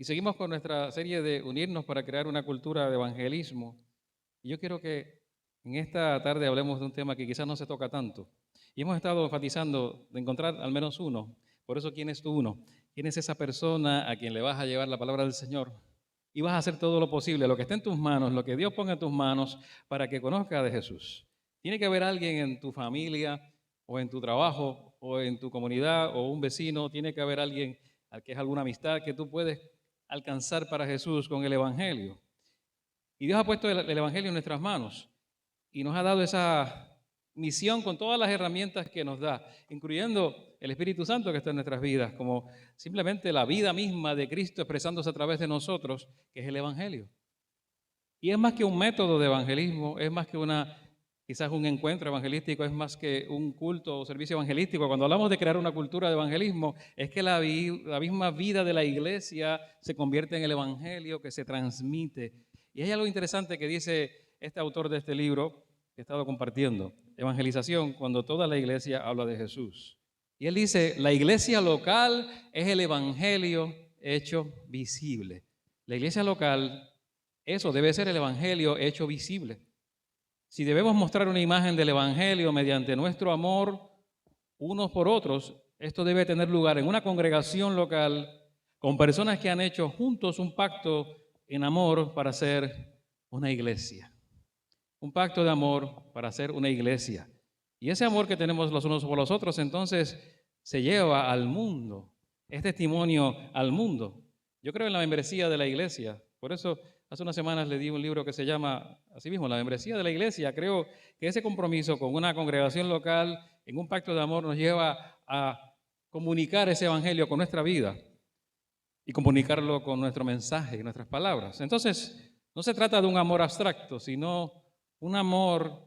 seguimos con nuestra serie de unirnos para crear una cultura de evangelismo. Y yo quiero que en esta tarde hablemos de un tema que quizás no se toca tanto. Y hemos estado enfatizando de encontrar al menos uno. Por eso, ¿quién es tu uno? ¿Quién es esa persona a quien le vas a llevar la palabra del Señor? Y vas a hacer todo lo posible, lo que esté en tus manos, lo que Dios ponga en tus manos, para que conozca de Jesús. Tiene que haber alguien en tu familia, o en tu trabajo, o en tu comunidad, o un vecino. Tiene que haber alguien al que es alguna amistad que tú puedes alcanzar para Jesús con el Evangelio. Y Dios ha puesto el Evangelio en nuestras manos y nos ha dado esa misión con todas las herramientas que nos da, incluyendo el Espíritu Santo que está en nuestras vidas, como simplemente la vida misma de Cristo expresándose a través de nosotros, que es el Evangelio. Y es más que un método de evangelismo, es más que quizás un encuentro evangelístico, es más que un culto o servicio evangelístico. Cuando hablamos de crear una cultura de evangelismo, es que la misma vida de la iglesia se convierte en el evangelio que se transmite. Y hay algo interesante que dice este autor de este libro que he estado compartiendo, Evangelización, cuando toda la iglesia habla de Jesús. Y él dice, la iglesia local es el evangelio hecho visible. La iglesia local, eso debe ser el evangelio hecho visible. Si debemos mostrar una imagen del evangelio mediante nuestro amor unos por otros, esto debe tener lugar en una congregación local con personas que han hecho juntos un pacto en amor para ser una iglesia. Un pacto de amor para ser una iglesia. Y ese amor que tenemos los unos por los otros, entonces se lleva al mundo. Es testimonio al mundo. Yo creo en la membresía de la iglesia. Por eso hace unas semanas le di un libro que se llama, así mismo, La membresía de la iglesia. Creo que ese compromiso con una congregación local en un pacto de amor nos lleva a comunicar ese evangelio con nuestra vida y comunicarlo con nuestro mensaje y nuestras palabras. Entonces, no se trata de un amor abstracto, sino un amor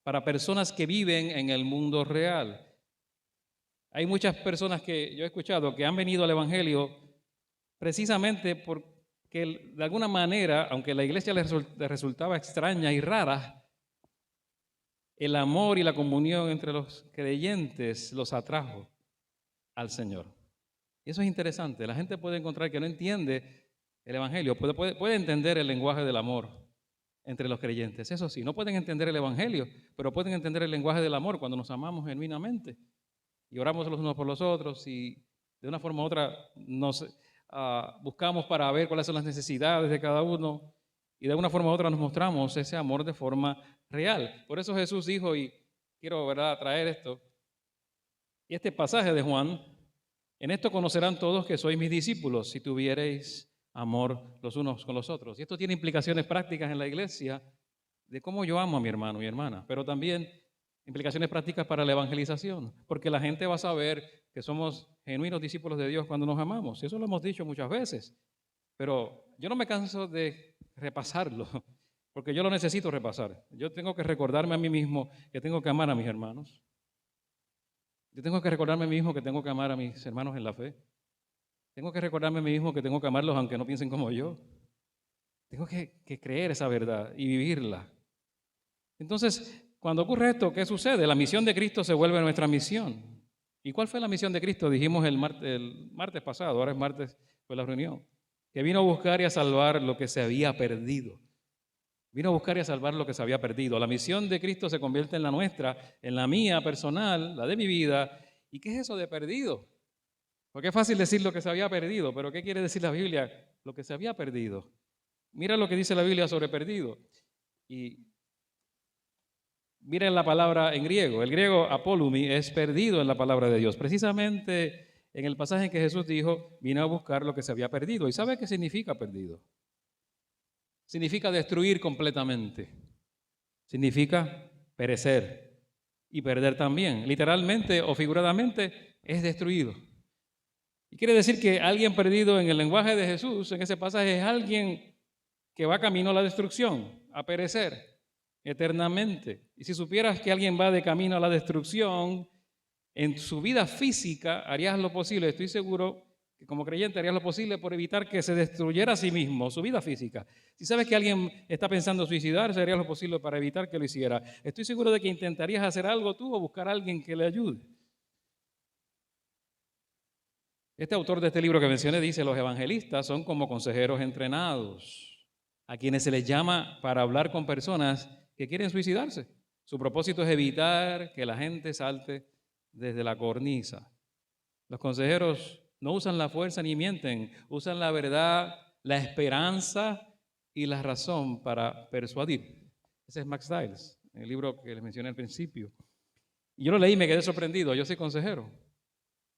para personas que viven en el mundo real. Hay muchas personas que yo he escuchado que han venido al evangelio precisamente porque de alguna manera, aunque la iglesia les resultaba extraña y rara, el amor y la comunión entre los creyentes los atrajo al Señor. Y eso es interesante. La gente puede encontrar que no entiende el evangelio, puede entender el lenguaje del amor entre los creyentes. Eso sí, no pueden entender el evangelio, pero pueden entender el lenguaje del amor cuando nos amamos genuinamente y oramos los unos por los otros y de una forma u otra nos buscamos para ver cuáles son las necesidades de cada uno y de una forma u otra nos mostramos ese amor de forma real. Por eso Jesús dijo, y quiero traer esto, y este pasaje de Juan, en esto conocerán todos que sois mis discípulos, si tuviereis amor los unos con los otros. Y esto tiene implicaciones prácticas en la iglesia de cómo yo amo a mi hermano, mi hermana, pero también implicaciones prácticas para la evangelización, porque la gente va a saber que somos genuinos discípulos de Dios cuando nos amamos. Y eso lo hemos dicho muchas veces, pero yo no me canso de repasarlo, porque yo lo necesito repasar. Yo tengo que recordarme a mí mismo que tengo que amar a mis hermanos. Yo tengo que recordarme a mí mismo que tengo que amar a mis hermanos en la fe. Tengo que recordarme a mí mismo que tengo que amarlos aunque no piensen como yo. Tengo que creer esa verdad y vivirla. Entonces, cuando ocurre esto, ¿qué sucede? La misión de Cristo se vuelve nuestra misión. ¿Y cuál fue la misión de Cristo? Dijimos el martes pasado, ahora es martes, fue la reunión, que vino a buscar y a salvar lo que se había perdido. Vino a buscar y a salvar lo que se había perdido. La misión de Cristo se convierte en la nuestra, en la mía personal, la de mi vida. ¿Y qué es eso de perdido? Porque es fácil decir lo que se había perdido, pero ¿qué quiere decir la Biblia? Lo que se había perdido. Mira lo que dice la Biblia sobre perdido. Y miren la palabra en griego. El griego apolumi es perdido en la palabra de Dios. Precisamente en el pasaje en que Jesús dijo, vino a buscar lo que se había perdido. ¿Y sabe qué significa perdido? Significa destruir completamente. Significa perecer y perder también. Literalmente o figuradamente es destruido. Y quiere decir que alguien perdido en el lenguaje de Jesús, en ese pasaje, es alguien que va camino a la destrucción, a perecer eternamente. Y si supieras que alguien va de camino a la destrucción, en su vida física harías lo posible, estoy seguro que como creyente harías lo posible por evitar que se destruyera a sí mismo, su vida física. Si sabes que alguien está pensando suicidarse, harías lo posible para evitar que lo hiciera. Estoy seguro de que intentarías hacer algo tú o buscar a alguien que le ayude. Este autor de este libro que mencioné dice, los evangelistas son como consejeros entrenados, a quienes se les llama para hablar con personas que quieren suicidarse. Su propósito es evitar que la gente salte desde la cornisa. Los consejeros no usan la fuerza ni mienten, usan la verdad, la esperanza y la razón para persuadir. Ese es Max Stiles, el libro que les mencioné al principio. Y yo lo leí y me quedé sorprendido. Yo soy consejero,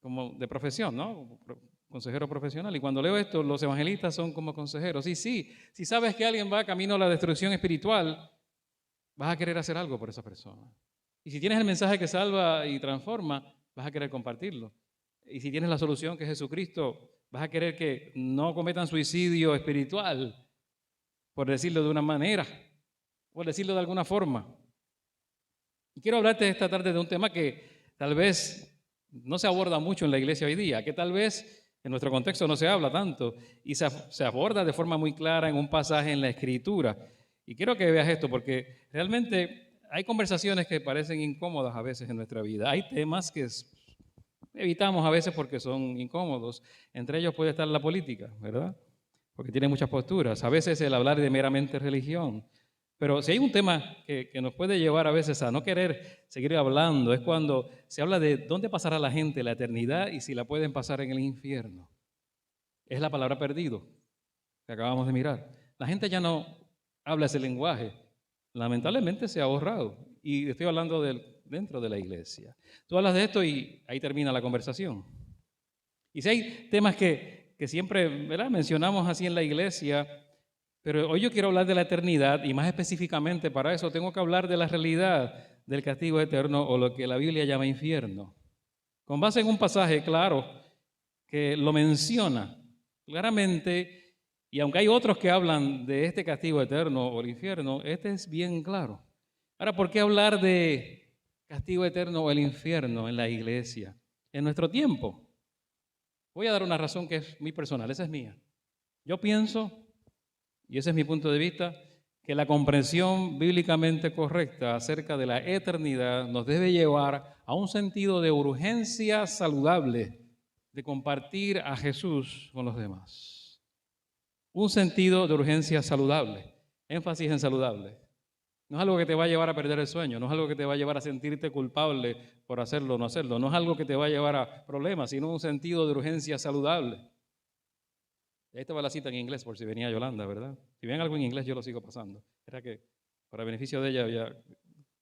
como de profesión, ¿no? Consejero profesional. Y cuando leo esto, los evangelistas son como consejeros. Y sí, si sabes que alguien va camino a la destrucción espiritual, vas a querer hacer algo por esa persona. Y si tienes el mensaje que salva y transforma, vas a querer compartirlo. Y si tienes la solución que es Jesucristo, vas a querer que no cometan suicidio espiritual, por decirlo de una manera, por decirlo de alguna forma. Y quiero hablarte esta tarde de un tema que tal vez no se aborda mucho en la iglesia hoy día, que tal vez en nuestro contexto no se habla tanto y se aborda de forma muy clara en un pasaje en la Escritura. Y quiero que veas esto porque realmente hay conversaciones que parecen incómodas a veces en nuestra vida. Hay temas que evitamos a veces porque son incómodos. Entre ellos puede estar la política, ¿verdad? Porque tiene muchas posturas. A veces el hablar de meramente religión. Pero si hay un tema que nos puede llevar a veces a no querer seguir hablando, es cuando se habla de dónde pasará la gente la eternidad y si la pueden pasar en el infierno. Es la palabra perdido que acabamos de mirar. La gente ya no habla ese lenguaje. Lamentablemente se ha borrado. Y estoy hablando dentro de la iglesia. Tú hablas de esto y ahí termina la conversación. Y si hay temas que siempre, ¿verdad?, mencionamos así en la iglesia, pero hoy yo quiero hablar de la eternidad y más específicamente para eso tengo que hablar de la realidad del castigo eterno o lo que la Biblia llama infierno. Con base en un pasaje claro que lo menciona claramente, y aunque hay otros que hablan de este castigo eterno o el infierno, este es bien claro. Ahora, ¿por qué hablar de castigo eterno o el infierno en la iglesia? En nuestro tiempo, voy a dar una razón que es muy personal, esa es mía. Yo pienso, y ese es mi punto de vista, que la comprensión bíblicamente correcta acerca de la eternidad nos debe llevar a un sentido de urgencia saludable de compartir a Jesús con los demás. Un sentido de urgencia saludable, énfasis en saludable. No es algo que te va a llevar a perder el sueño, no es algo que te va a llevar a sentirte culpable por hacerlo o no hacerlo, no es algo que te va a llevar a problemas, sino un sentido de urgencia saludable. Y ahí estaba la cita en inglés por si venía Yolanda, ¿verdad? Si ven algo en inglés yo lo sigo pasando. Era que para beneficio de ella ya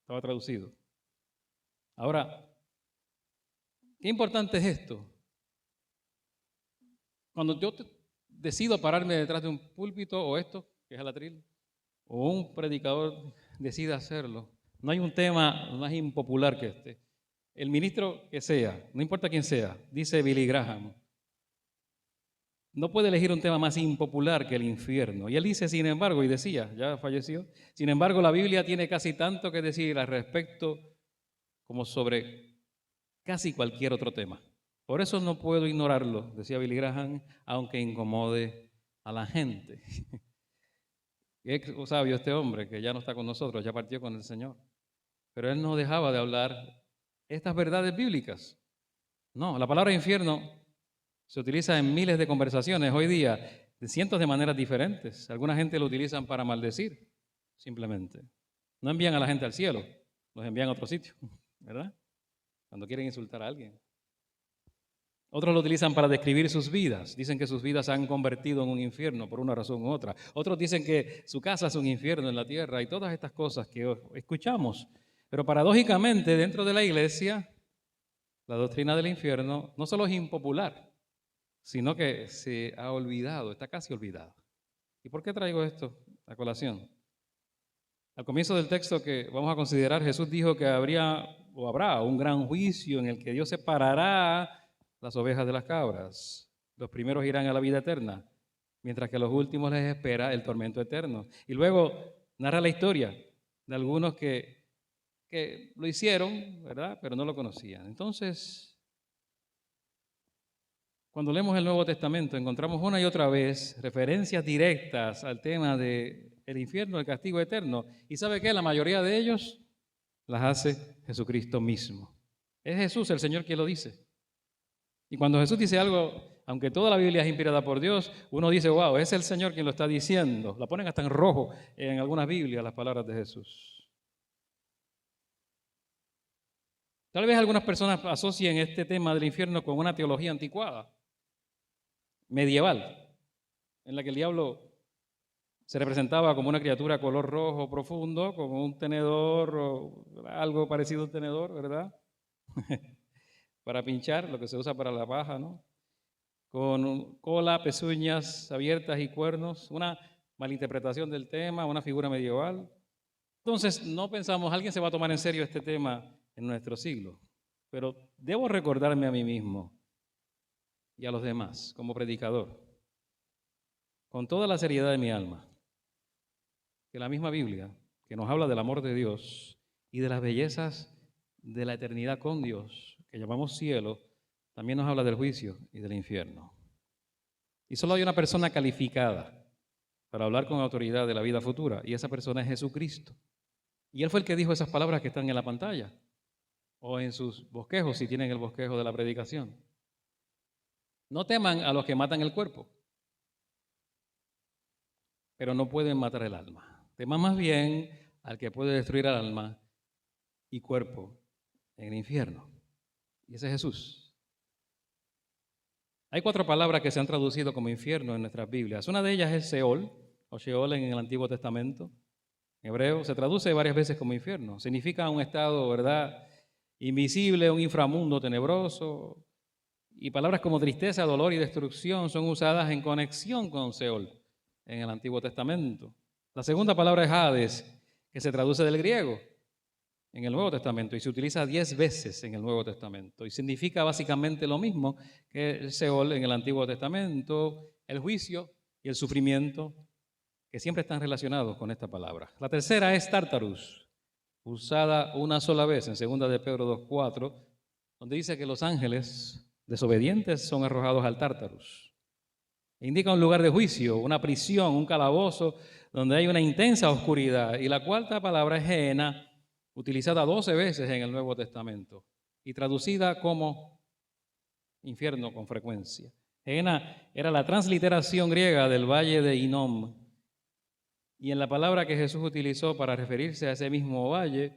estaba traducido. Ahora, qué importante es esto. Cuando yo decido pararme detrás de un púlpito o esto, que es el atril, o un predicador decide hacerlo, no hay un tema más impopular que este. El ministro que sea, no importa quién sea, dice Billy Graham, no puede elegir un tema más impopular que el infierno. Y él dice, sin embargo, y decía, ya falleció, sin embargo, la Biblia tiene casi tanto que decir al respecto como sobre casi cualquier otro tema. Por eso no puedo ignorarlo, decía Billy Graham, aunque incomode a la gente. Y es sabio este hombre que ya no está con nosotros, ya partió con el Señor. Pero él no dejaba de hablar estas verdades bíblicas. No, la palabra infierno se utiliza en miles de conversaciones hoy día, de cientos de maneras diferentes. Alguna gente lo utilizan para maldecir, simplemente. No envían a la gente al cielo, los envían a otro sitio, ¿verdad? Cuando quieren insultar a alguien. Otros lo utilizan para describir sus vidas. Dicen que sus vidas se han convertido en un infierno por una razón u otra. Otros dicen que su casa es un infierno en la tierra y todas estas cosas que escuchamos. Pero paradójicamente, dentro de la iglesia, la doctrina del infierno no solo es impopular, sino que se ha olvidado, está casi olvidado. ¿Y por qué traigo esto a colación? Al comienzo del texto que vamos a considerar, Jesús dijo que habrá un gran juicio en el que Dios separará las ovejas de las cabras. Los primeros irán a la vida eterna, mientras que a los últimos les espera el tormento eterno. Y luego narra la historia de algunos que lo hicieron, ¿verdad?, pero no lo conocían. Entonces, cuando leemos el Nuevo Testamento, encontramos una y otra vez referencias directas al tema del infierno, el castigo eterno. ¿Y sabe qué? La mayoría de ellos las hace Jesucristo mismo. Es Jesús el Señor quien lo dice. Y cuando Jesús dice algo aunque toda la Biblia es inspirada por Dios, uno dice, wow, es el Señor quien lo está diciendo. La ponen hasta en rojo en algunas Biblias las palabras de Jesús. Tal vez algunas personas asocien este tema del infierno con una teología anticuada, medieval, en la que el diablo se representaba como una criatura color rojo profundo, como un tenedor o algo parecido a un tenedor, ¿verdad? Para pinchar, lo que se usa para la paja, ¿no? Con cola, pezuñas abiertas y cuernos, una malinterpretación del tema, una figura medieval. Entonces, no pensamos, alguien se va a tomar en serio este tema en nuestro siglo, pero debo recordarme a mí mismo y a los demás como predicador, con toda la seriedad de mi alma, que la misma Biblia, que nos habla del amor de Dios y de las bellezas de la eternidad con Dios, que llamamos cielo, también nos habla del juicio y del infierno. Y solo hay una persona calificada para hablar con autoridad de la vida futura, y esa persona es Jesucristo. Y Él fue el que dijo esas palabras que están en la pantalla, o en sus bosquejos, si tienen el bosquejo de la predicación. No teman a los que matan el cuerpo, pero no pueden matar el alma. Teman más bien al que puede destruir el alma y cuerpo en el infierno. Y ese es Jesús. Hay 4 palabras que se han traducido como infierno en nuestras Biblias. Una de ellas es Seol, o Sheol en el Antiguo Testamento. En hebreo se traduce varias veces como infierno. Significa un estado, ¿verdad?, invisible, un inframundo tenebroso. Y palabras como tristeza, dolor y destrucción son usadas en conexión con Seol en el Antiguo Testamento. La segunda palabra es Hades, que se traduce del griego en el Nuevo Testamento y se utiliza 10 veces en el Nuevo Testamento y significa básicamente lo mismo que el Seol en el Antiguo Testamento, el juicio y el sufrimiento, que siempre están relacionados con esta palabra. La tercera es Tartarus, usada una sola vez en 2 de Pedro 2:4, donde dice que los ángeles desobedientes son arrojados al Tartarus. Indica un lugar de juicio, una prisión, un calabozo, donde hay una intensa oscuridad. Y la cuarta palabra es Gehenna, utilizada 12 veces en el Nuevo Testamento y traducida como infierno con frecuencia. Gehenna era la transliteración griega del valle de Hinnom. Y en la palabra que Jesús utilizó para referirse a ese mismo valle,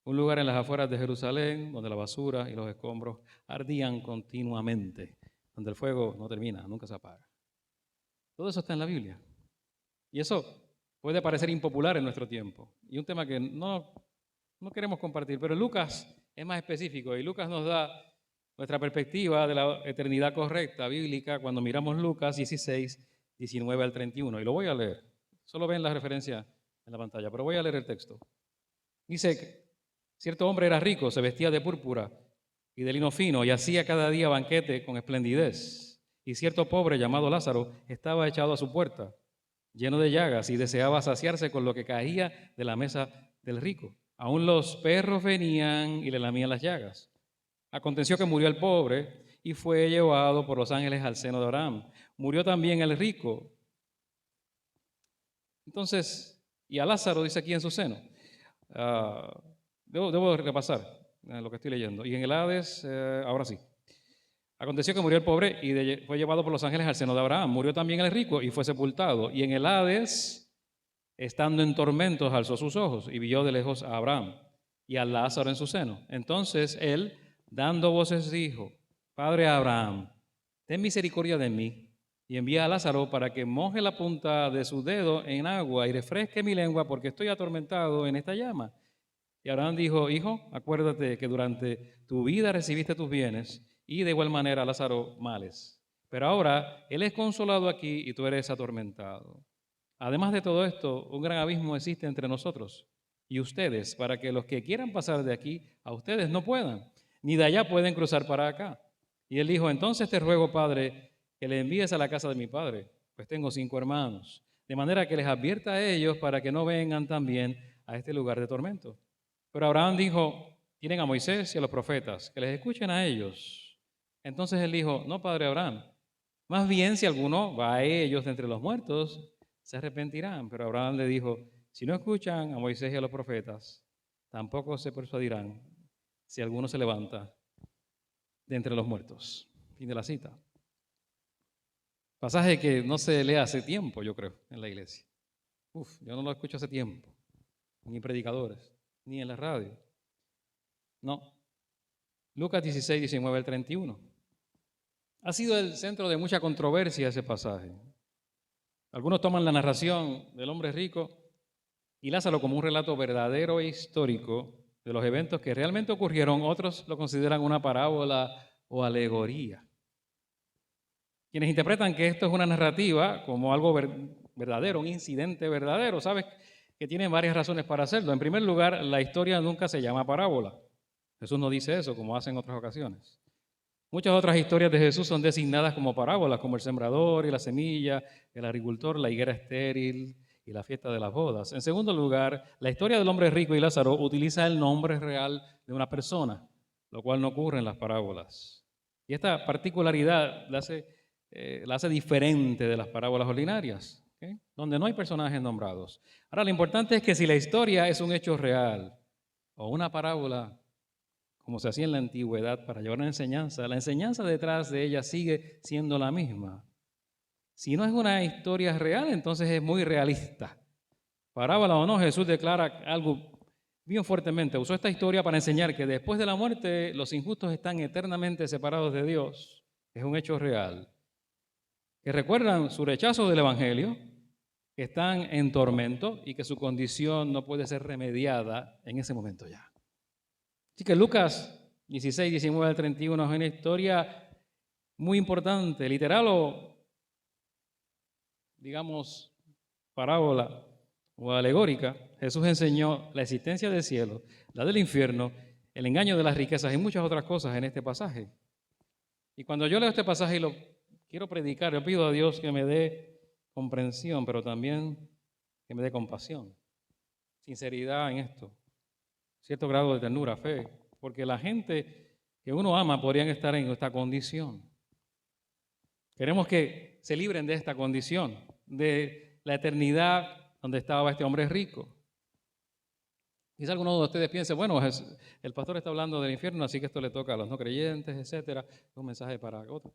un lugar en las afueras de Jerusalén, donde la basura y los escombros ardían continuamente, donde el fuego no termina, nunca se apaga. Todo eso está en la Biblia. Y eso puede parecer impopular en nuestro tiempo. Y un tema que no queremos compartir, pero Lucas es más específico y Lucas nos da nuestra perspectiva de la eternidad correcta bíblica cuando miramos Lucas 16, 19 al 31. Y lo voy a leer. Solo ven la referencia en la pantalla, pero voy a leer el texto. Dice, cierto hombre era rico, se vestía de púrpura y de lino fino y hacía cada día banquete con esplendidez. Y cierto pobre llamado Lázaro estaba echado a su puerta, lleno de llagas, y deseaba saciarse con lo que caía de la mesa del rico. Aún los perros venían y le lamían las llagas. Aconteció que murió el pobre y fue llevado por los ángeles al seno de Abraham. Murió también el rico. Entonces, y a Lázaro dice aquí en su seno. Debo repasar lo que estoy leyendo. Y en el Hades, ahora sí. Aconteció que murió el pobre y fue llevado por los ángeles al seno de Abraham. Murió también el rico y fue sepultado. Y en el Hades, estando en tormentos, alzó sus ojos y vio de lejos a Abraham y a Lázaro en su seno. Entonces él, dando voces, dijo, Padre Abraham, ten misericordia de mí y envía a Lázaro para que moje la punta de su dedo en agua y refresque mi lengua porque estoy atormentado en esta llama. Y Abraham dijo, hijo, acuérdate que durante tu vida recibiste tus bienes y de igual manera Lázaro males. Pero ahora él es consolado aquí y tú eres atormentado. Además de todo esto, un gran abismo existe entre nosotros y ustedes, para que los que quieran pasar de aquí a ustedes no puedan, ni de allá pueden cruzar para acá. Y él dijo, entonces te ruego, Padre, que le envíes a la casa de mi padre, pues tengo 5 hermanos, de manera que les advierta a ellos para que no vengan también a este lugar de tormento. Pero Abraham dijo, tienen a Moisés y a los profetas, que les escuchen a ellos. Entonces él dijo, no, Padre Abraham, más bien si alguno va a ellos de entre los muertos, se arrepentirán. Pero Abraham le dijo, si no escuchan a Moisés y a los profetas, tampoco se persuadirán si alguno se levanta de entre los muertos. Fin de la cita. Pasaje que no se lee hace tiempo, yo creo, en la iglesia. Yo no lo escucho hace tiempo, ni predicadores, ni en la radio. No. Lucas 16, 19 al 31. Ha sido el centro de mucha controversia ese pasaje. Algunos toman la narración del hombre rico y Lázaro como un relato verdadero e histórico de los eventos que realmente ocurrieron. Otros lo consideran una parábola o alegoría. Quienes interpretan que esto es una narrativa como algo verdadero, un incidente verdadero, sabes que tienen varias razones para hacerlo. En primer lugar, la historia nunca se llama parábola. Jesús no dice eso, como hace en otras ocasiones. Muchas otras historias de Jesús son designadas como parábolas, como el sembrador y la semilla, el agricultor, la higuera estéril y la fiesta de las bodas. En segundo lugar, la historia del hombre rico y Lázaro utiliza el nombre real de una persona, lo cual no ocurre en las parábolas. Y esta particularidad la hace diferente de las parábolas ordinarias, ¿okay? Donde no hay personajes nombrados. Ahora, lo importante es que si la historia es un hecho real o una parábola, como se hacía en la antigüedad para llevar una enseñanza, la enseñanza detrás de ella sigue siendo la misma. Si no es una historia real, entonces es muy realista. Parábola o no, Jesús declara algo bien fuertemente. Usó esta historia para enseñar que después de la muerte los injustos están eternamente separados de Dios. Es un hecho real. Que recuerdan su rechazo del Evangelio, que están en tormento y que su condición no puede ser remediada en ese momento ya. Así que Lucas 16, 19 al 31 es una historia muy importante, literal o, digamos, parábola o alegórica. Jesús enseñó la existencia del cielo, la del infierno, el engaño de las riquezas y muchas otras cosas en este pasaje. Y cuando yo leo este pasaje y lo quiero predicar, yo pido a Dios que me dé comprensión, pero también que me dé compasión, sinceridad en esto. Cierto grado de ternura, fe, porque la gente que uno ama podrían estar en esta condición. Queremos que se libren de esta condición, de la eternidad donde estaba este hombre rico. Quizá alguno de ustedes piense, bueno, el pastor está hablando del infierno, así que esto le toca a los no creyentes, etcétera. Es un mensaje para otros.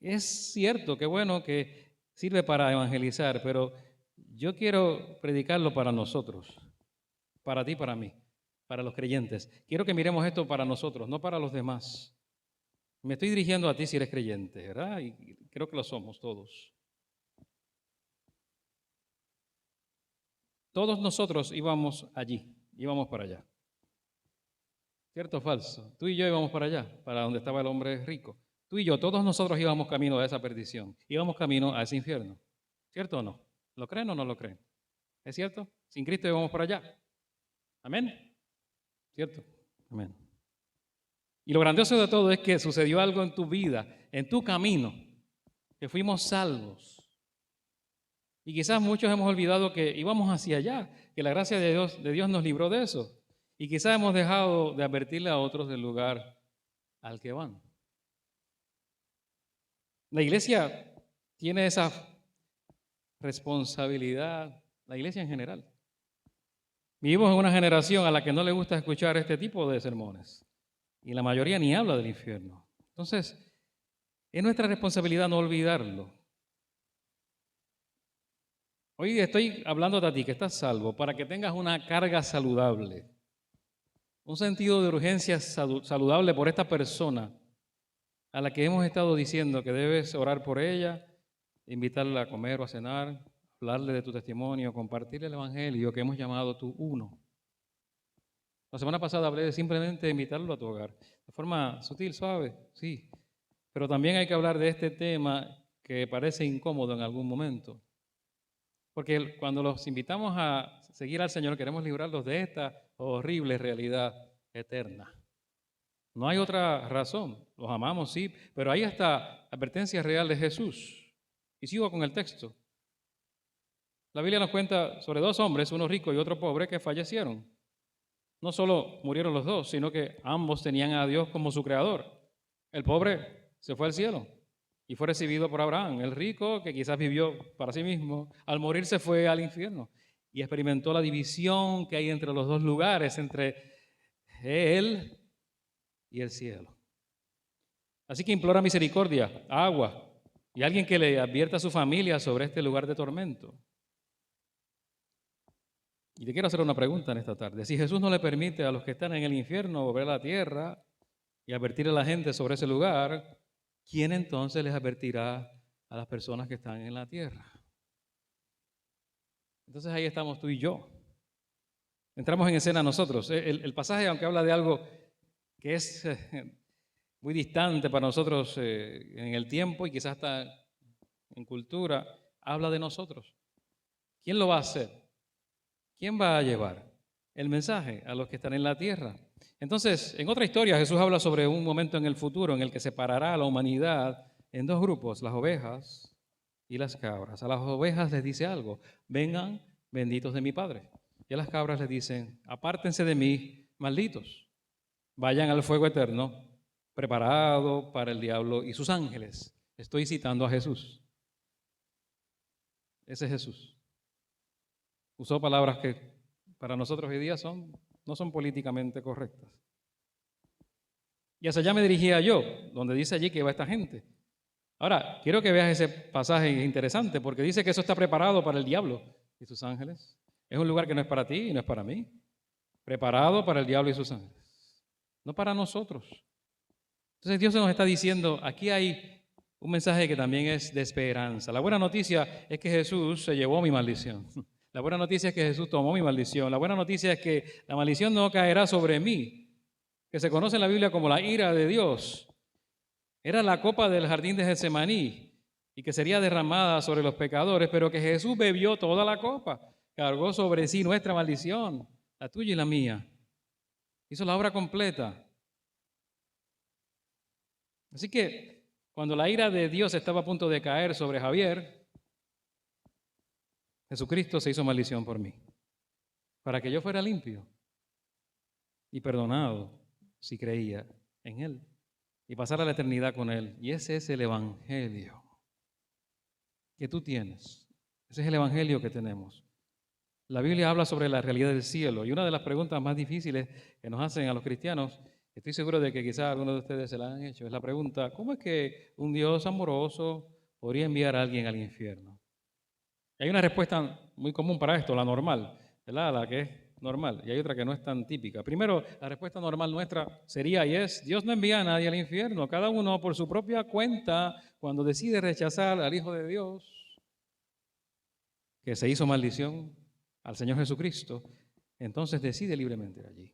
Es cierto, qué bueno que sirve para evangelizar, pero yo quiero predicarlo para nosotros, para ti, para mí. Para los creyentes. Quiero que miremos esto para nosotros, no para los demás. Me estoy dirigiendo a ti si eres creyente, ¿verdad? Y creo que lo somos todos. Todos nosotros íbamos allí, íbamos para allá. ¿Cierto o falso? Tú y yo íbamos para allá, para donde estaba el hombre rico. Tú y yo, todos nosotros íbamos camino a esa perdición, íbamos camino a ese infierno. ¿Cierto o no? ¿Lo creen o no lo creen? ¿Es cierto? Sin Cristo íbamos para allá. ¿Amén? ¿Cierto? Amén. Y lo grandioso de todo es que sucedió algo en tu vida, en tu camino, que fuimos salvos. Y quizás muchos hemos olvidado que íbamos hacia allá, que la gracia de Dios nos libró de eso. Y quizás hemos dejado de advertirle a otros del lugar al que van. La iglesia tiene esa responsabilidad, la iglesia en general. Vivimos en una generación a la que no le gusta escuchar este tipo de sermones y la mayoría ni habla del infierno. Entonces, es nuestra responsabilidad no olvidarlo. Hoy estoy hablándote a ti que estás salvo para que tengas una carga saludable, un sentido de urgencia saludable por esta persona a la que hemos estado diciendo que debes orar por ella, invitarla a comer o a cenar, hablarle de tu testimonio, compartirle el evangelio que hemos llamado tu uno. La semana pasada hablé de simplemente invitarlo a tu hogar, de forma sutil, suave, sí, pero también hay que hablar de este tema que parece incómodo en algún momento, porque cuando los invitamos a seguir al Señor queremos librarlos de esta horrible realidad eterna. No hay otra razón, los amamos, sí, pero ahí está advertencia real de Jesús. Y sigo con el texto. La Biblia nos cuenta sobre dos hombres, uno rico y otro pobre, que fallecieron. No solo murieron los dos, sino que ambos tenían a Dios como su creador. El pobre se fue al cielo y fue recibido por Abraham. El rico, que quizás vivió para sí mismo, al morir se fue al infierno y experimentó la división que hay entre los dos lugares, entre él y el cielo. Así que implora misericordia, agua, y alguien que le advierta a su familia sobre este lugar de tormento. Y te quiero hacer una pregunta en esta tarde. Si Jesús no le permite a los que están en el infierno volver a la tierra y advertir a la gente sobre ese lugar, ¿quién entonces les advertirá a las personas que están en la tierra? Entonces ahí estamos tú y yo. Entramos en escena nosotros. El pasaje, aunque habla de algo que es muy distante para nosotros en el tiempo y quizás hasta en cultura, habla de nosotros. ¿Quién lo va a hacer? ¿Quién va a llevar el mensaje a los que están en la tierra? Entonces, en otra historia, Jesús habla sobre un momento en el futuro en el que separará a la humanidad en dos grupos, las ovejas y las cabras. A las ovejas les dice algo: vengan benditos de mi Padre. Y a las cabras les dicen: apártense de mí, malditos. Vayan al fuego eterno, preparado para el diablo y sus ángeles. Estoy citando a Jesús. Ese es Jesús. Usó palabras que para nosotros hoy día no son políticamente correctas. Y hacia allá me dirigía yo, donde dice allí que va esta gente. Ahora, quiero que veas ese pasaje interesante, porque dice que eso está preparado para el diablo y sus ángeles. Es un lugar que no es para ti y no es para mí. Preparado para el diablo y sus ángeles. No para nosotros. Entonces Dios nos está diciendo, aquí hay un mensaje que también es de esperanza. La buena noticia es que Jesús se llevó mi maldición. La buena noticia es que Jesús tomó mi maldición. La buena noticia es que la maldición no caerá sobre mí, que se conoce en la Biblia como la ira de Dios. Era la copa del jardín de Getsemaní y que sería derramada sobre los pecadores, pero que Jesús bebió toda la copa, cargó sobre sí nuestra maldición, la tuya y la mía. Hizo la obra completa. Así que cuando la ira de Dios estaba a punto de caer sobre Javier, Jesucristo se hizo maldición por mí, para que yo fuera limpio y perdonado si creía en Él y pasara la eternidad con Él. Y ese es el evangelio que tú tienes. Ese es el evangelio que tenemos. La Biblia habla sobre la realidad del cielo y una de las preguntas más difíciles que nos hacen a los cristianos, estoy seguro de que quizás algunos de ustedes se la han hecho, es la pregunta: ¿cómo es que un Dios amoroso podría enviar a alguien al infierno? Hay una respuesta muy común para esto, la normal, ¿verdad? La que es normal, y hay otra que no es tan típica. Primero, la respuesta normal nuestra sería y es: Dios no envía a nadie al infierno. Cada uno por su propia cuenta, cuando decide rechazar al Hijo de Dios, que se hizo maldición, al Señor Jesucristo, entonces decide libremente ir allí.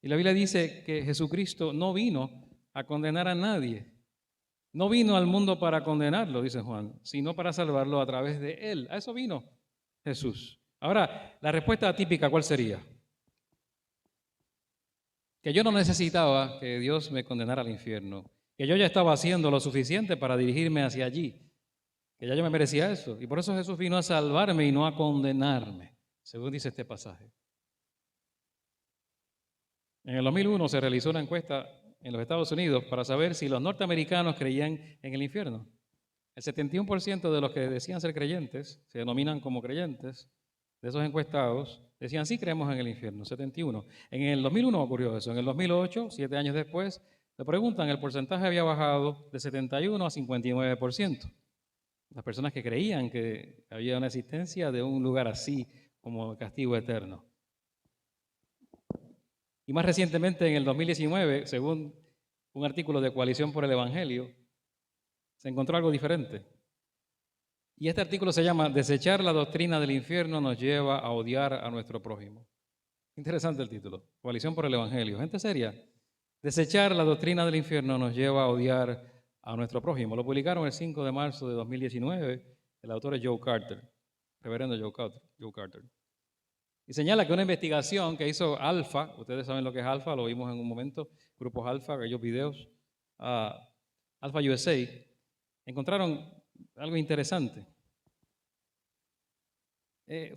Y la Biblia dice que Jesucristo no vino a condenar a nadie. No vino al mundo para condenarlo, dice Juan, sino para salvarlo a través de Él. A eso vino Jesús. Ahora, la respuesta típica, ¿cuál sería? Que yo no necesitaba que Dios me condenara al infierno, que yo ya estaba haciendo lo suficiente para dirigirme hacia allí, que ya yo me merecía eso. Y por eso Jesús vino a salvarme y no a condenarme, según dice este pasaje. En el 2001 se realizó una encuesta en los Estados Unidos para saber si los norteamericanos creían en el infierno. El 71% de los que decían ser creyentes, se denominan como creyentes, de esos encuestados, decían sí creemos en el infierno, 71. En el 2001 ocurrió eso. En el 2008, 7 años después, le preguntan, el porcentaje había bajado de 71 a 59%. Las personas que creían que había una existencia de un lugar así como castigo eterno. Y más recientemente, en el 2019, según un artículo de Coalición por el Evangelio, se encontró algo diferente. Y este artículo se llama "Desechar la doctrina del infierno nos lleva a odiar a nuestro prójimo". Interesante el título, Coalición por el Evangelio. Gente seria. Desechar la doctrina del infierno nos lleva a odiar a nuestro prójimo. Lo publicaron el 5 de marzo de 2019. El autor es Joe Carter, reverendo Joe Carter. Y señala que una investigación que hizo Alfa, ustedes saben lo que es Alfa, lo vimos en un momento, grupos Alfa, aquellos videos, Alfa USA, encontraron algo interesante.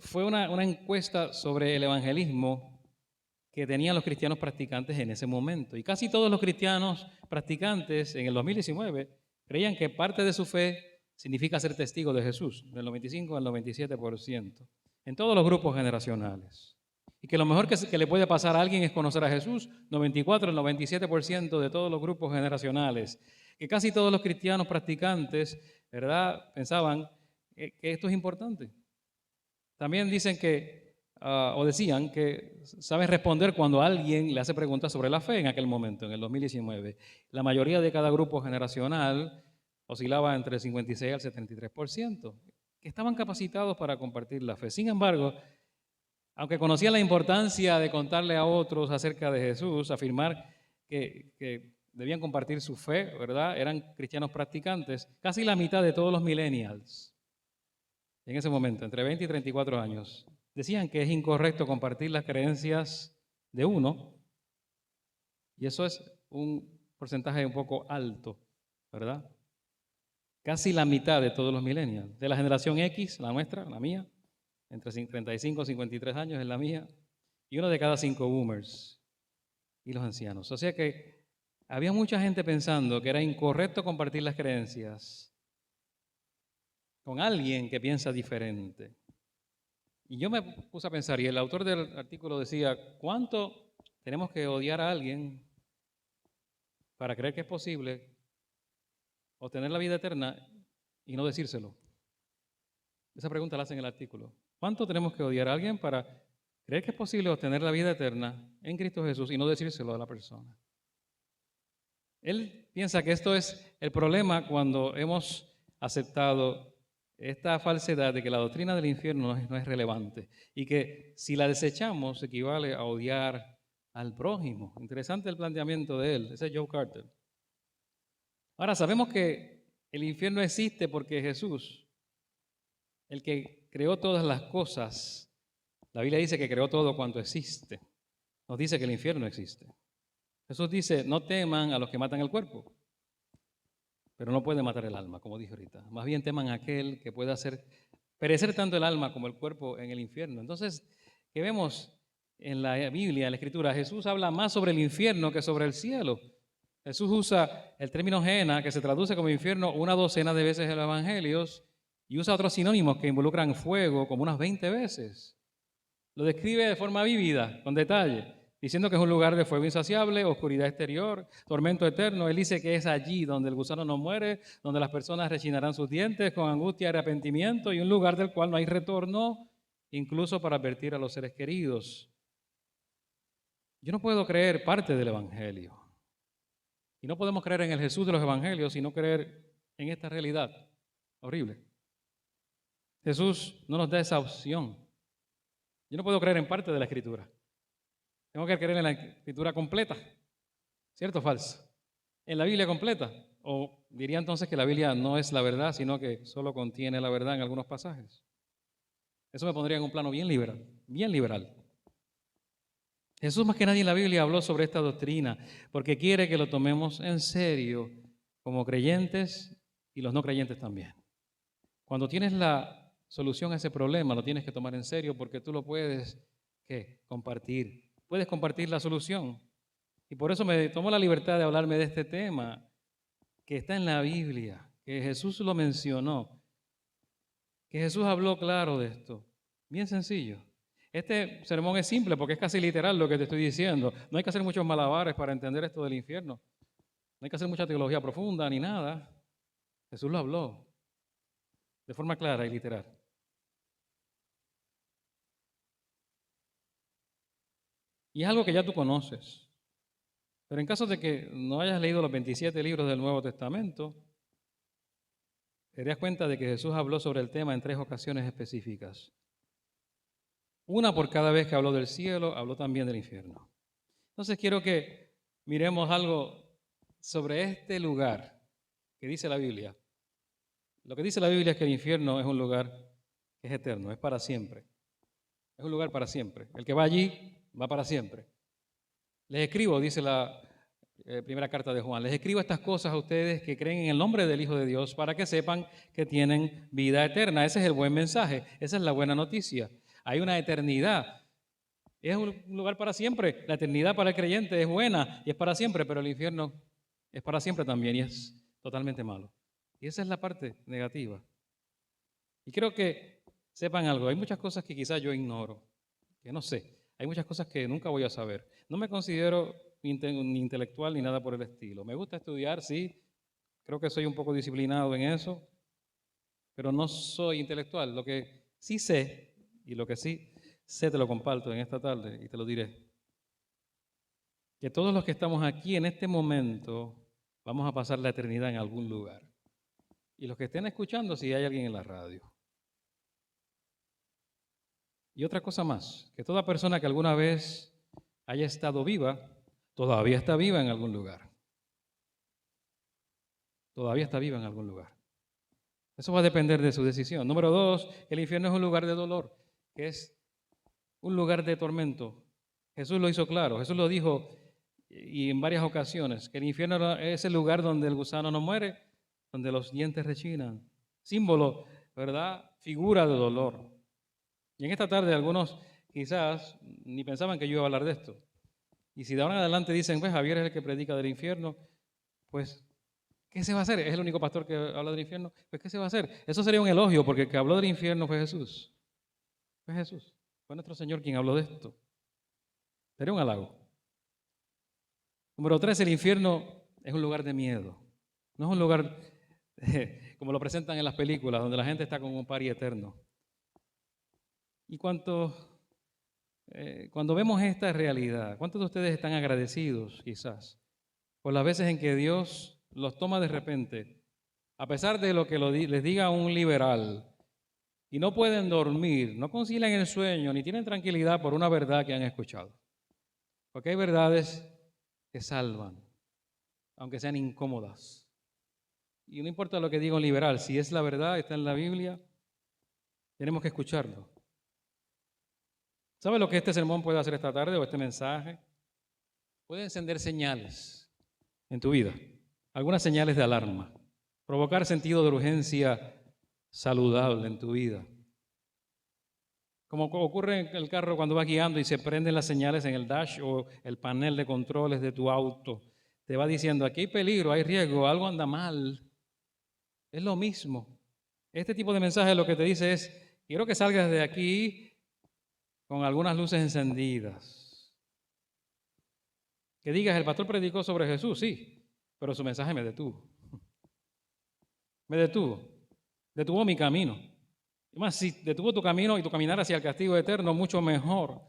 Fue una encuesta sobre el evangelismo que tenían los cristianos practicantes en ese momento. Y casi todos los cristianos practicantes en el 2019 creían que parte de su fe significa ser testigo de Jesús, del 95 al 97%. En todos los grupos generacionales. Y que lo mejor que le puede pasar a alguien es conocer a Jesús, 94 al 97% de todos los grupos generacionales. que casi todos los cristianos practicantes, ¿verdad?, pensaban que esto es importante. También dicen que, o decían que saben responder cuando alguien le hace preguntas sobre la fe en aquel momento, en el 2019. La mayoría de cada grupo generacional oscilaba entre el 56 al 73%, que estaban capacitados para compartir la fe. Sin embargo, aunque conocían la importancia de contarle a otros acerca de Jesús, afirmar que debían compartir su fe, ¿verdad?, eran cristianos practicantes, casi la mitad de todos los millennials en ese momento, entre 20 y 34 años, decían que es incorrecto compartir las creencias de uno, y eso es un porcentaje un poco alto, ¿verdad? Casi la mitad de todos los millennials. De la generación X, la nuestra, la mía, entre 35 y 53 años es la mía, y uno de cada 5 boomers y los ancianos. O sea que había mucha gente pensando que era incorrecto compartir las creencias con alguien que piensa diferente. Y yo me puse a pensar, y el autor del artículo decía, ¿cuánto tenemos que odiar a alguien para creer que es posible obtener la vida eterna y no decírselo? Esa pregunta la hace en el artículo. ¿Cuánto tenemos que odiar a alguien para creer que es posible obtener la vida eterna en Cristo Jesús y no decírselo a la persona? Él piensa que esto es el problema cuando hemos aceptado esta falsedad de que la doctrina del infierno no es relevante y que si la desechamos equivale a odiar al prójimo. Interesante el planteamiento de él, ese es Joe Carter. Ahora, sabemos que el infierno existe porque Jesús, el que creó todas las cosas, la Biblia dice que creó todo cuanto existe, nos dice que el infierno existe. Jesús dice, no teman a los que matan el cuerpo, pero no puede matar el alma, como dije ahorita. Más bien teman a aquel que pueda hacer perecer tanto el alma como el cuerpo en el infierno. Entonces, ¿qué vemos en la Biblia, en la Escritura? Jesús habla más sobre el infierno que sobre el cielo. Jesús usa el término Gehenna, que se traduce como infierno, una docena de veces en los evangelios, y usa otros sinónimos que involucran fuego como unas 20 veces. Lo describe de forma vívida, con detalle, diciendo que es un lugar de fuego insaciable, oscuridad exterior, tormento eterno. Él dice que es allí donde el gusano no muere, donde las personas rechinarán sus dientes con angustia y arrepentimiento, y un lugar del cual no hay retorno, incluso para advertir a los seres queridos. Yo no puedo creer parte del Evangelio. Y no podemos creer en el Jesús de los Evangelios, sino creer en esta realidad horrible. Jesús no nos da esa opción. Yo no puedo creer en parte de la Escritura. Tengo que creer en la Escritura completa. ¿Cierto o falso? En la Biblia completa. O diría entonces que la Biblia no es la verdad, sino que solo contiene la verdad en algunos pasajes. Eso me pondría en un plano bien liberal, bien liberal. Jesús más que nadie en la Biblia habló sobre esta doctrina porque quiere que lo tomemos en serio como creyentes y los no creyentes también. Cuando tienes la solución a ese problema, lo tienes que tomar en serio porque tú lo puedes compartir. Puedes compartir la solución. Y por eso me tomo la libertad de hablarme de este tema que está en la Biblia, que Jesús lo mencionó, que Jesús habló claro de esto. Bien sencillo. Este sermón es simple porque es casi literal lo que te estoy diciendo. No hay que hacer muchos malabares para entender esto del infierno. No hay que hacer mucha teología profunda ni nada. Jesús lo habló de forma clara y literal. Y es algo que ya tú conoces. Pero en caso de que no hayas leído los 27 libros del Nuevo Testamento, te darías cuenta de que Jesús habló sobre el tema en 3 ocasiones específicas. Una por cada vez que habló del cielo, habló también del infierno. Entonces quiero que miremos algo sobre este lugar que dice la Biblia. Lo que dice la Biblia es que el infierno es un lugar que es eterno, es para siempre. Es un lugar para siempre. El que va allí va para siempre. Les escribo, dice la primera carta de Juan, les escribo estas cosas a ustedes que creen en el nombre del Hijo de Dios para que sepan que tienen vida eterna. Ese es el buen mensaje, esa es la buena noticia. Hay una eternidad. Es un lugar para siempre. La eternidad para el creyente es buena y es para siempre, pero el infierno es para siempre también y es totalmente malo. Y esa es la parte negativa. Y creo que sepan algo, hay muchas cosas que quizás yo ignoro, que no sé. Hay muchas cosas que nunca voy a saber. No me considero ni intelectual ni nada por el estilo. Me gusta estudiar, sí, Creo que soy un poco disciplinado en eso, pero no soy intelectual. Lo que sí sé, y lo que sí sé te lo comparto en esta tarde y te lo diré. Que todos los que estamos aquí en este momento vamos a pasar la eternidad en algún lugar. Y los que estén escuchando, si hay alguien en la radio. Y otra cosa más, que toda persona que alguna vez haya estado viva, todavía está viva en algún lugar. Todavía está viva en algún lugar. Eso va a depender de su decisión. Número 2, el infierno es un lugar de dolor, que es un lugar de tormento. Jesús lo hizo claro, Jesús lo dijo y en varias ocasiones, que el infierno es el lugar donde el gusano no muere, donde los dientes rechinan. Símbolo, ¿verdad? Figura de dolor. Y en esta tarde algunos quizás ni pensaban que yo iba a hablar de esto. Y si de ahora en adelante dicen, pues Javier es el que predica del infierno, pues, ¿qué se va a hacer? ¿Es el único pastor que habla del infierno? Pues, ¿qué se va a hacer? Eso sería un elogio, porque el que habló del infierno fue Jesús. Fue Jesús. Fue nuestro Señor quien habló de esto. Sería un halago. Número 3, el infierno es un lugar de miedo. No es un lugar como lo presentan en las películas, donde la gente está con un pari eterno. Y cuando vemos esta realidad, ¿cuántos de ustedes están agradecidos quizás por las veces en que Dios los toma de repente, a pesar de lo que les diga un liberal, y no pueden dormir, no concilian el sueño, ni tienen tranquilidad por una verdad que han escuchado? Porque hay verdades que salvan, aunque sean incómodas. Y no importa lo que diga un liberal, si es la verdad, está en la Biblia, tenemos que escucharlo. ¿Sabe lo que este sermón puede hacer esta tarde o este mensaje? Puede encender señales en tu vida, algunas señales de alarma, provocar sentido de urgencia saludable en tu vida. Como ocurre en el carro cuando vas guiando y se prenden las señales en el dash o el panel de controles de tu auto. Te va diciendo, aquí hay peligro, hay riesgo, algo anda mal. Es lo mismo. Este tipo de mensaje lo que te dice es, quiero que salgas de aquí con algunas luces encendidas. Que digas, el pastor predicó sobre Jesús, sí, pero su mensaje me detuvo. Me detuvo. Detuvo mi camino. Y más, si detuvo tu camino y tu caminar hacia el castigo eterno, mucho mejor.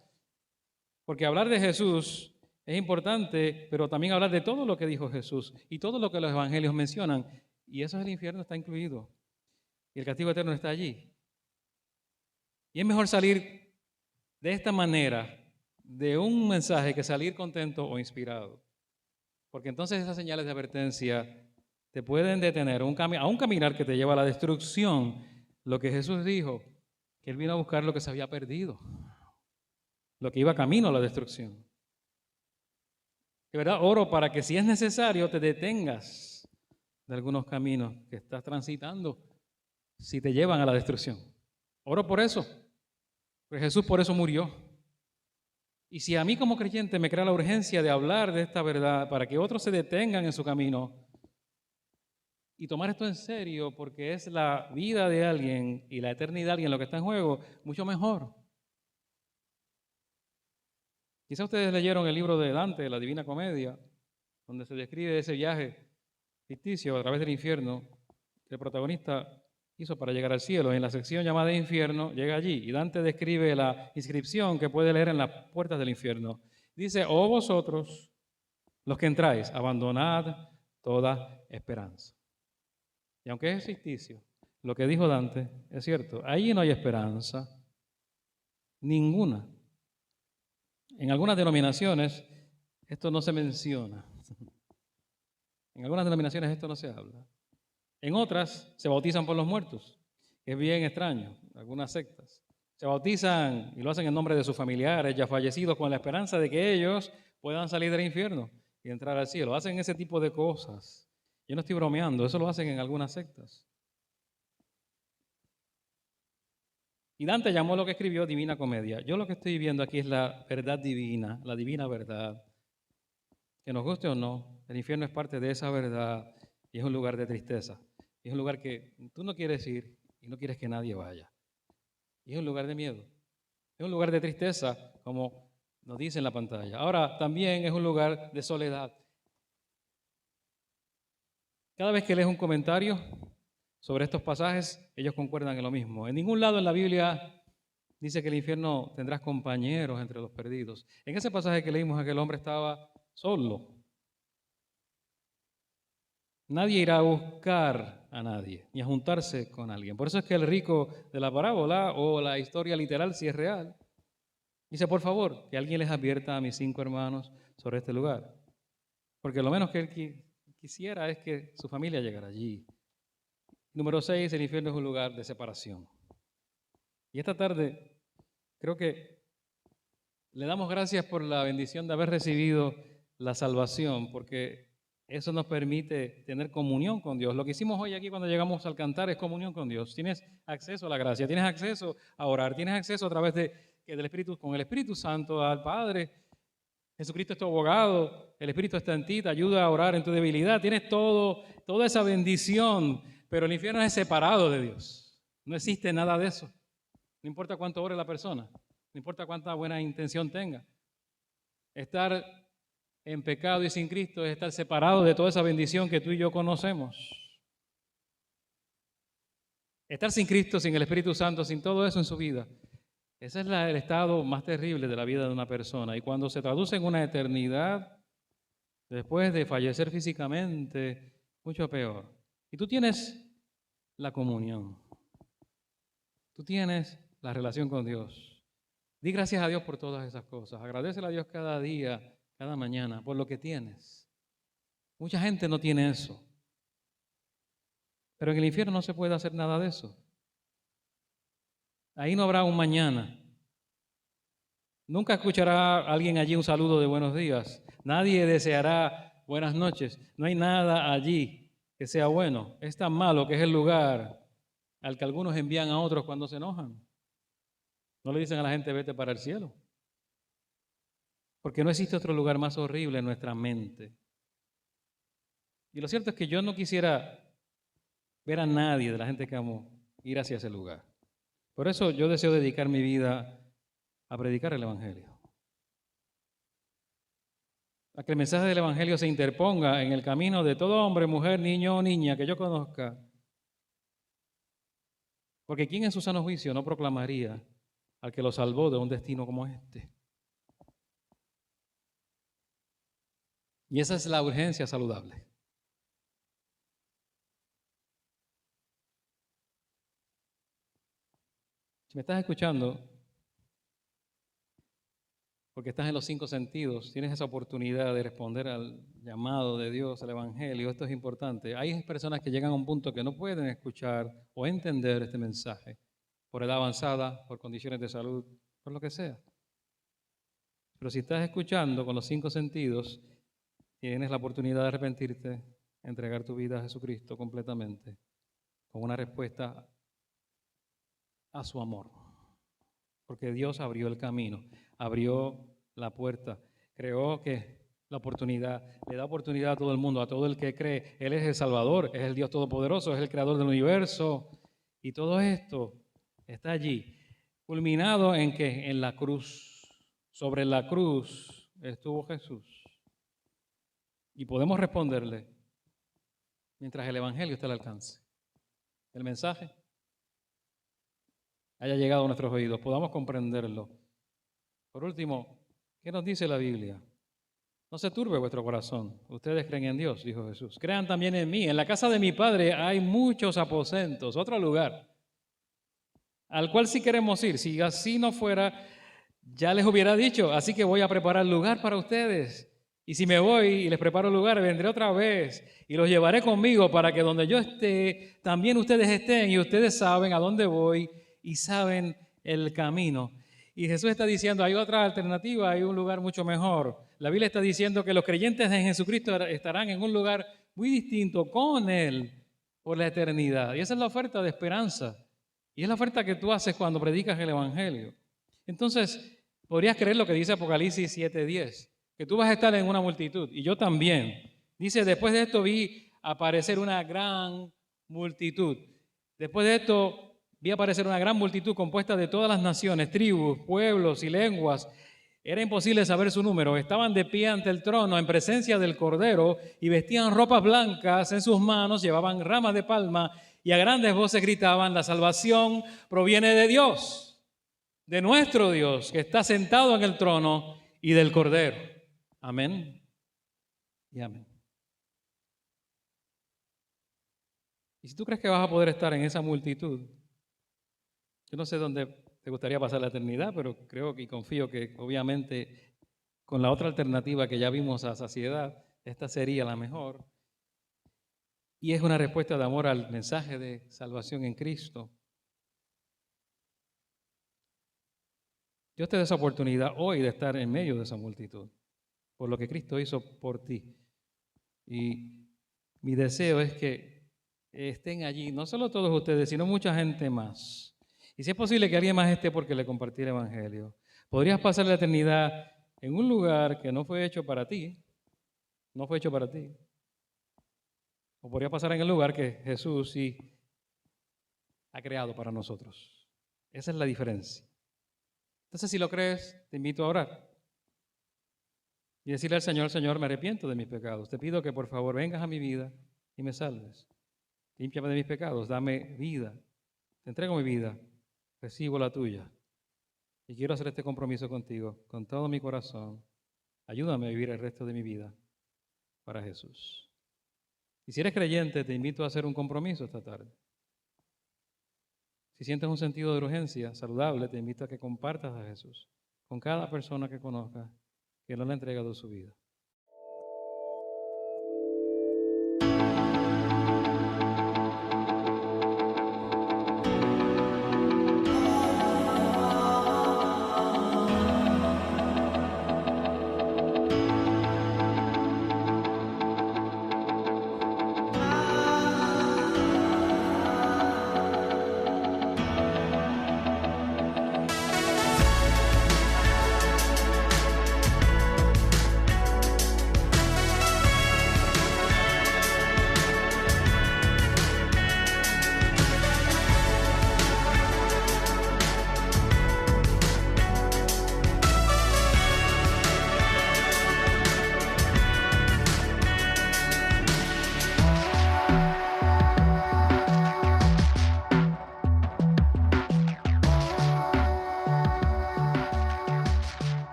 Porque hablar de Jesús es importante, pero también hablar de todo lo que dijo Jesús y todo lo que los evangelios mencionan. Y eso es el infierno, está incluido. Y el castigo eterno está allí. Y es mejor salir de esta manera de un mensaje que salir contento o inspirado. Porque entonces esas señales de advertencia te pueden detener a un caminar que te lleva a la destrucción. Lo que Jesús dijo, que Él vino a buscar lo que se había perdido, lo que iba camino a la destrucción. De verdad, oro para que si es necesario te detengas de algunos caminos que estás transitando si te llevan a la destrucción. Oro por eso, porque Jesús por eso murió. Y si a mí como creyente me crea la urgencia de hablar de esta verdad para que otros se detengan en su camino y tomar esto en serio porque es la vida de alguien y la eternidad de alguien lo que está en juego, mucho mejor. Quizá ustedes leyeron el libro de Dante, La Divina Comedia, donde se describe ese viaje ficticio a través del infierno que el protagonista hizo para llegar al cielo. En la sección llamada Infierno llega allí y Dante describe la inscripción que puede leer en las puertas del infierno. Dice, oh vosotros, los que entráis, abandonad toda esperanza. Y aunque es ficticio, lo que dijo Dante es cierto. Ahí no hay esperanza, ninguna. En algunas denominaciones esto no se menciona. En algunas denominaciones esto no se habla. En otras se bautizan por los muertos, que es bien extraño, algunas sectas. Se bautizan y lo hacen en nombre de sus familiares ya fallecidos con la esperanza de que ellos puedan salir del infierno y entrar al cielo. Hacen ese tipo de cosas. Yo no estoy bromeando, eso lo hacen en algunas sectas. Y Dante llamó lo que escribió Divina Comedia. Yo lo que estoy viendo aquí es la verdad divina, la divina verdad. Que nos guste o no, el infierno es parte de esa verdad y es un lugar de tristeza. Y es un lugar que tú no quieres ir y no quieres que nadie vaya. Y es un lugar de miedo. Es un lugar de tristeza, como nos dice en la pantalla. Ahora, también es un lugar de soledad. Cada vez que lees un comentario sobre estos pasajes, ellos concuerdan en lo mismo. En ningún lado en la Biblia dice que el infierno tendrás compañeros entre los perdidos. En ese pasaje que leímos, aquel hombre estaba solo. Nadie irá a buscar a nadie, ni a juntarse con alguien. Por eso es que el rico de la parábola, o la historia literal, si es real, dice, por favor, que alguien les advierta a mis 5 hermanos sobre este lugar. Porque lo menos que él quisiera es que su familia llegara allí. Número 6, el infierno es un lugar de separación. Y esta tarde creo que le damos gracias por la bendición de haber recibido la salvación, porque eso nos permite tener comunión con Dios. Lo que hicimos hoy aquí cuando llegamos al cantar es comunión con Dios. Tienes acceso a la gracia, tienes acceso a orar, tienes acceso a través del Espíritu, con el Espíritu Santo al Padre. Jesucristo es tu abogado, el Espíritu está en ti, te ayuda a orar en tu debilidad. Tienes toda esa bendición, pero el infierno es separado de Dios. No existe nada de eso. No importa cuánto ore la persona, no importa cuánta buena intención tenga. Estar en pecado y sin Cristo es estar separado de toda esa bendición que tú y yo conocemos. Estar sin Cristo, sin el Espíritu Santo, sin todo eso en su vida, ese es el estado más terrible de la vida de una persona. Y cuando se traduce en una eternidad, después de fallecer físicamente, mucho peor. Y tú tienes la comunión. Tú tienes la relación con Dios. Di gracias a Dios por todas esas cosas. Agradécele a Dios cada día, cada mañana, por lo que tienes. Mucha gente no tiene eso. Pero en el infierno no se puede hacer nada de eso. Ahí no habrá un mañana. Nunca escuchará a alguien allí un saludo de buenos días. Nadie deseará buenas noches. No hay nada allí que sea bueno. Es tan malo que es el lugar al que algunos envían a otros cuando se enojan. No le dicen a la gente, vete para el cielo. Porque no existe otro lugar más horrible en nuestra mente. Y lo cierto es que yo no quisiera ver a nadie de la gente que amo ir hacia ese lugar. Por eso yo deseo dedicar mi vida a predicar el Evangelio. A que el mensaje del Evangelio se interponga en el camino de todo hombre, mujer, niño o niña que yo conozca. Porque ¿quién en su sano juicio no proclamaría al que lo salvó de un destino como este? Y esa es la urgencia saludable. Si me estás escuchando, porque estás en los 5 sentidos, tienes esa oportunidad de responder al llamado de Dios, al Evangelio, esto es importante. Hay personas que llegan a un punto que no pueden escuchar o entender este mensaje por edad avanzada, por condiciones de salud, por lo que sea. Pero si estás escuchando con los 5 sentidos, tienes la oportunidad de arrepentirte, entregar tu vida a Jesucristo completamente, con una respuesta a su amor. Porque Dios abrió el camino, abrió la puerta, creó la oportunidad, le da oportunidad a todo el mundo, a todo el que cree. Él es el Salvador, es el Dios Todopoderoso, es el Creador del universo. Y todo esto está allí, culminado en que en la cruz, sobre la cruz estuvo Jesús. Y podemos responderle mientras el Evangelio está al alcance. El mensaje haya llegado a nuestros oídos, podamos comprenderlo. Por último, ¿qué nos dice la Biblia? No se turbe vuestro corazón. Ustedes creen en Dios, dijo Jesús. Crean también en mí. En la casa de mi Padre hay muchos aposentos, otro lugar, al cual sí queremos ir. Si así no fuera, ya les hubiera dicho. Así que voy a preparar lugar para ustedes. Y si me voy y les preparo lugar, vendré otra vez y los llevaré conmigo para que donde yo esté, también ustedes estén y ustedes saben a dónde voy y saben el camino. Y Jesús está diciendo, hay otra alternativa, hay un lugar mucho mejor. La Biblia está diciendo que los creyentes en Jesucristo estarán en un lugar muy distinto con Él por la eternidad. Y esa es la oferta de esperanza. Y es la oferta que tú haces cuando predicas el Evangelio. Entonces, podrías creer lo que dice Apocalipsis 7:10, que tú vas a estar en una multitud, y yo también. Dice, después de esto vi aparecer una gran multitud. Después de esto vi aparecer una gran multitud compuesta de todas las naciones, tribus, pueblos y lenguas, Era imposible saber su número. Estaban de pie ante el trono en presencia del Cordero y vestían ropas blancas, en sus manos llevaban ramas de palma y a grandes voces gritaban: la salvación proviene de Dios, de nuestro Dios, que está sentado en el trono, y del Cordero. Amén y amén. Y si tú crees que vas a poder estar en esa multitud, yo no sé dónde te gustaría pasar la eternidad, pero creo y confío que obviamente con la otra alternativa que ya vimos a saciedad, esta sería la mejor. Y es una respuesta de amor al mensaje de salvación en Cristo. Dios te da esa oportunidad hoy de estar en medio de esa multitud, por lo que Cristo hizo por ti. Y mi deseo es que estén allí, no solo todos ustedes, sino mucha gente más. Y si es posible que alguien más esté porque le compartí el Evangelio. Podrías pasar la eternidad en un lugar que no fue hecho para ti, no fue hecho para ti. O podrías pasar en el lugar que Jesús sí ha creado para nosotros. Esa es la diferencia. Entonces, si lo crees, te invito a orar y decirle al Señor: Señor, me arrepiento de mis pecados. Te pido que por favor vengas a mi vida y me salves. Límpiame de mis pecados, dame vida. Te entrego mi vida, recibo la tuya. Y quiero hacer este compromiso contigo, con todo mi corazón. Ayúdame a vivir el resto de mi vida para Jesús. Y si eres creyente, te invito a hacer un compromiso esta tarde. Si sientes un sentido de urgencia saludable, te invito a que compartas a Jesús con cada persona que conozcas que no le ha entregado su vida.